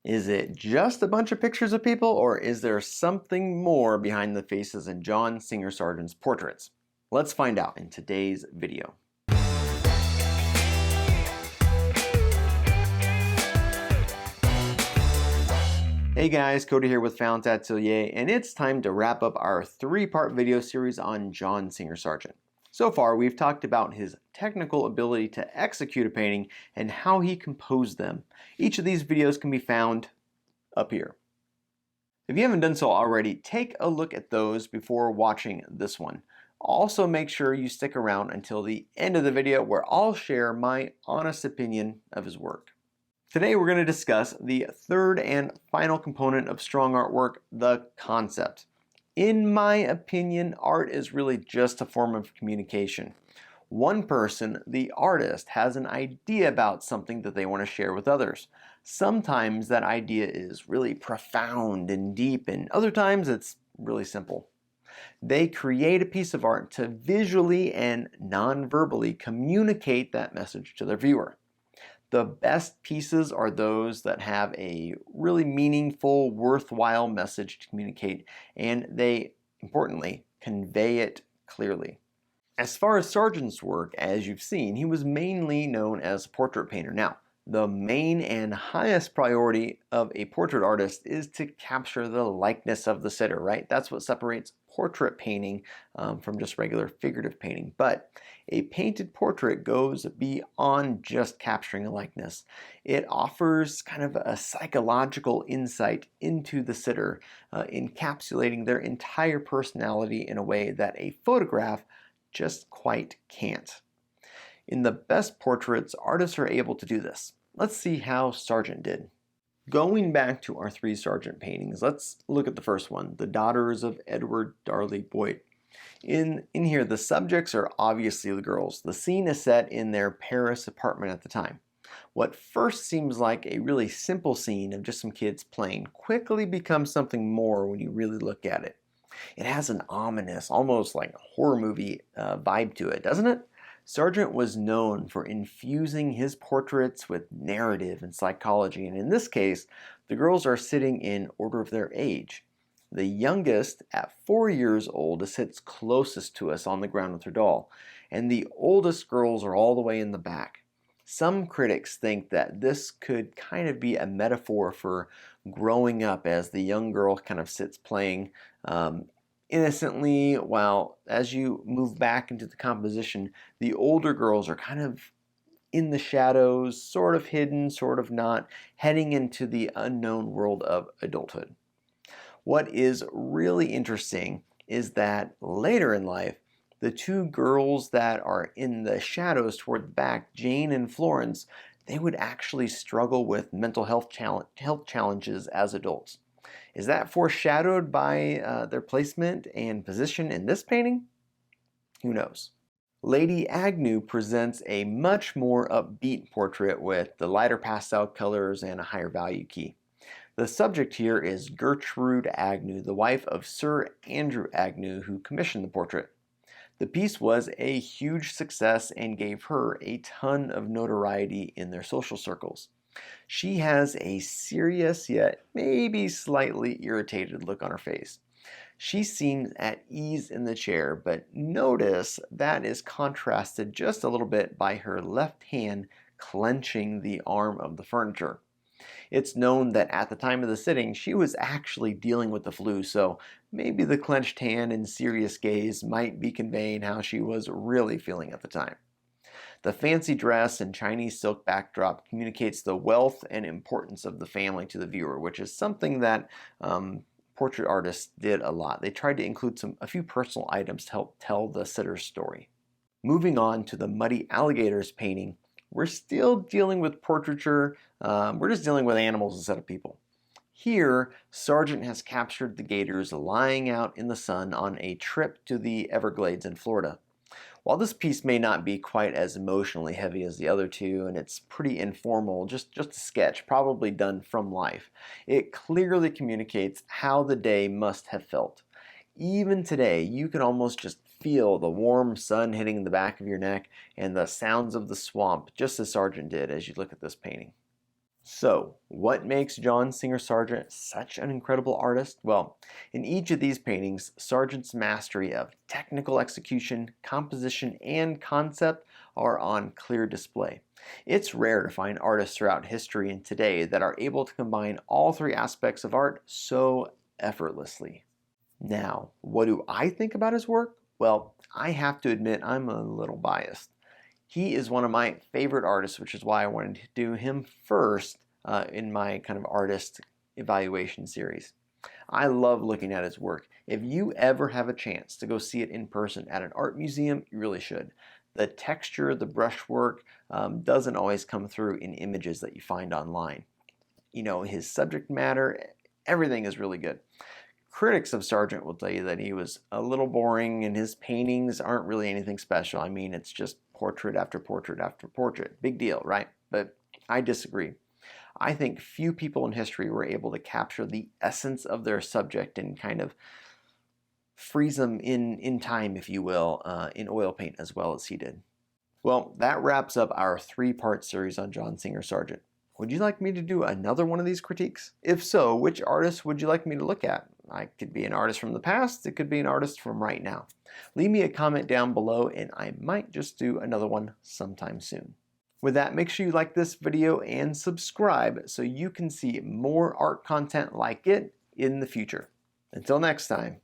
Is it just a bunch of pictures of people, or is there something more behind the faces in John Singer Sargent's portraits? Let's find out in today's video. Hey guys, Cody here with Found Atelier, and it's time to wrap up our three-part video series on John Singer Sargent. So far, we've talked about his technical ability to execute a painting and how he composed them. Each of these videos can be found up here. If you haven't done so already, take a look at those before watching this one. Also, make sure you stick around until the end of the video where I'll share my honest opinion of his work. Today we're going to discuss the third and final component of strong artwork, the concept. In my opinion, art is really just a form of communication. One person, the artist, has an idea about something that they want to share with others. Sometimes that idea is really profound and deep, and other times it's really simple. They create a piece of art to visually and non-verbally communicate that message to their viewer. The best pieces are those that have a really meaningful, worthwhile message to communicate, and they, importantly, convey it clearly. As far as Sargent's work, as you've seen, he was mainly known as a portrait painter. Now, the main and highest priority of a portrait artist is to capture the likeness of the sitter, right? That's what separates portrait painting from just regular figurative painting. But a painted portrait goes beyond just capturing a likeness. It offers kind of a psychological insight into the sitter, encapsulating their entire personality in a way that a photograph just quite can't. In the best portraits, artists are able to do this. Let's see how Sargent did. Going back to our three Sargent paintings, let's look at the first one, The Daughters of Edward Darley Boyd. In here, the subjects are obviously the girls. The scene is set in their Paris apartment at the time. What first seems like a really simple scene of just some kids playing quickly becomes something more when you really look at it. It has an ominous, almost like a horror movie vibe to it, doesn't it? Sargent was known for infusing his portraits with narrative and psychology, and in this case, the girls are sitting in order of their age. The youngest, at 4 years old, sits closest to us on the ground with her doll, and the oldest girls are all the way in the back. Some critics think that this could kind of be a metaphor for growing up as the young girl kind of sits playing innocently, while as you move back into the composition, the older girls are kind of in the shadows, sort of hidden, sort of not, heading into the unknown world of adulthood. What is really interesting is that later in life, the two girls that are in the shadows toward the back, Jane and Florence, they would actually struggle with mental health challenges as adults. Is that foreshadowed by their placement and position in this painting? Who knows? Lady Agnes presents a much more upbeat portrait with the lighter pastel colors and a higher value key. The subject here is Gertrude Agnew, the wife of Sir Andrew Agnew, who commissioned the portrait. The piece was a huge success and gave her a ton of notoriety in their social circles. She has a serious yet maybe slightly irritated look on her face. She seems at ease in the chair, but notice that is contrasted just a little bit by her left hand clenching the arm of the furniture. It's known that at the time of the sitting, she was actually dealing with the flu, so maybe the clenched hand and serious gaze might be conveying how she was really feeling at the time. The fancy dress and Chinese silk backdrop communicates the wealth and importance of the family to the viewer, which is something that portrait artists did a lot. They tried to include a few personal items to help tell the sitter's story. Moving on to the Muddy Alligators painting, we're still dealing with portraiture. We're just dealing with animals instead of people. Here, Sargent has captured the gators lying out in the sun on a trip to the Everglades in Florida. While this piece may not be quite as emotionally heavy as the other two, and it's pretty informal, just a sketch, probably done from life, it clearly communicates how the day must have felt. Even today, you can almost just feel the warm sun hitting the back of your neck and the sounds of the swamp, just as Sargent did as you look at this painting. So, what makes John Singer Sargent such an incredible artist? Well, in each of these paintings, Sargent's mastery of technical execution, composition, and concept are on clear display. It's rare to find artists throughout history and today that are able to combine all three aspects of art so effortlessly. Now, what do I think about his work? Well, I have to admit I'm a little biased. He is one of my favorite artists, which is why I wanted to do him first in my kind of artist evaluation series. I love looking at his work. If you ever have a chance to go see it in person at an art museum, you really should. The texture, the brushwork doesn't always come through in images that you find online. You know, his subject matter, everything is really good. Critics of Sargent will tell you that he was a little boring and his paintings aren't really anything special. I mean, it's just portrait after portrait after portrait. Big deal, right? But I disagree. I think few people in history were able to capture the essence of their subject and kind of freeze them in time, if you will, in oil paint as well as he did. Well, that wraps up our three-part series on John Singer Sargent. Would you like me to do another one of these critiques? If so, which artist would you like me to look at? I could be an artist from the past, it could be an artist from right now. Leave me a comment down below and I might just do another one sometime soon. With that, make sure you like this video and subscribe so you can see more art content like it in the future. Until next time.